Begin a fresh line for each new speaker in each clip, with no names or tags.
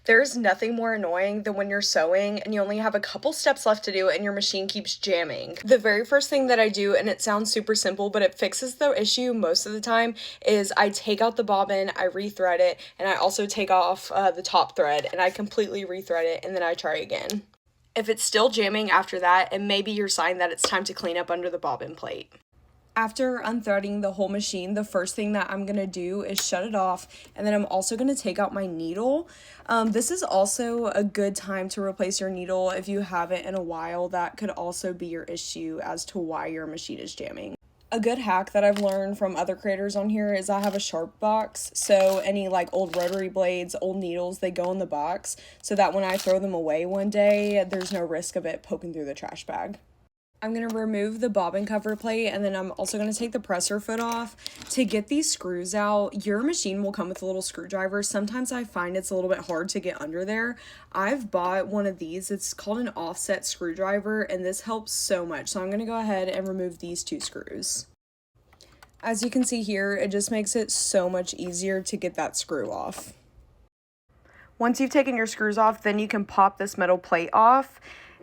There's nothing more annoying than when you're sewing and you only have a couple steps left to do and your machine keeps jamming. The very first thing that I do, and it sounds super simple, but it fixes the issue most of the time, is I take out the bobbin, I rethread it, and I also take off the top thread and I completely rethread it, and then I try again. If it's still jamming after that, it may be your sign that it's time to clean up under the bobbin plate. After unthreading the whole machine, the first thing that I'm going to do is shut it off, and then I'm also going to take out my needle. This is also a good time to replace your needle if you haven't in a while. That could also be your issue as to why your machine is jamming. A good hack that I've learned from other creators on here is I have a sharp box, so any like old rotary blades, old needles, they go in the box so that when I throw them away one day, there's no risk of it poking through the trash bag. I'm going to remove the bobbin cover plate, and then I'm also going to take the presser foot off. To get these screws out, your machine will come with a little screwdriver. Sometimes I find it's a little bit hard to get under there. I've bought one of these. It's called an offset screwdriver, and this helps so much. So I'm going to go ahead and remove these two screws. As you can see here, it just makes it so much easier to get that screw off. Once you've taken your screws off, then you can pop this metal plate off.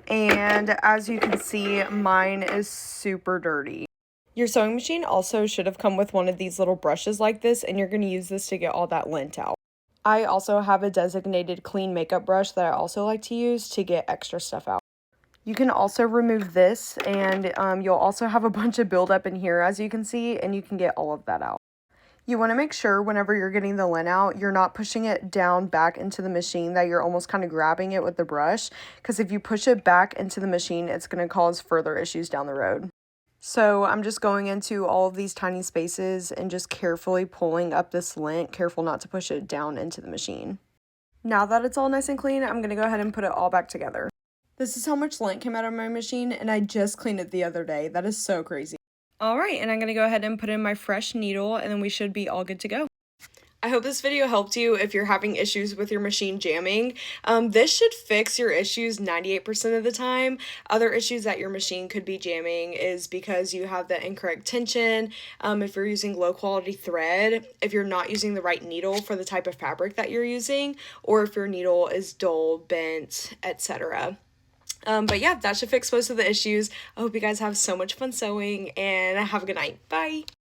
And as you can see, mine is super dirty. Your sewing machine also should have come with one of these little brushes like this, and you're going to use this to get all that lint out. I also have a designated clean makeup brush that I also like to use to get extra stuff out. You can also remove this, and you'll also have a bunch of buildup in here, as you can see, and you can get all of that out. You want to make sure whenever you're getting the lint out, you're not pushing it down back into the machine, that you're almost kind of grabbing it with the brush, because if you push it back into the machine, it's going to cause further issues down the road. So I'm just going into all of these tiny spaces and just carefully pulling up this lint, careful not to push it down into the machine. Now that it's all nice and clean, I'm going to go ahead and put it all back together. This is how much lint came out of my machine, and I just cleaned it the other day. That is so crazy. Alright, and I'm going to go ahead and put in my fresh needle, and then we should be all good to go. I hope this video helped you if you're having issues with your machine jamming. This should fix your issues 98% of the time. Other issues that your machine could be jamming is because you have the incorrect tension, if you're using low quality thread, if you're not using the right needle for the type of fabric that you're using, or if your needle is dull, bent, etc. But yeah, that should fix most of the issues. I hope you guys have so much fun sewing, and have a good night. Bye!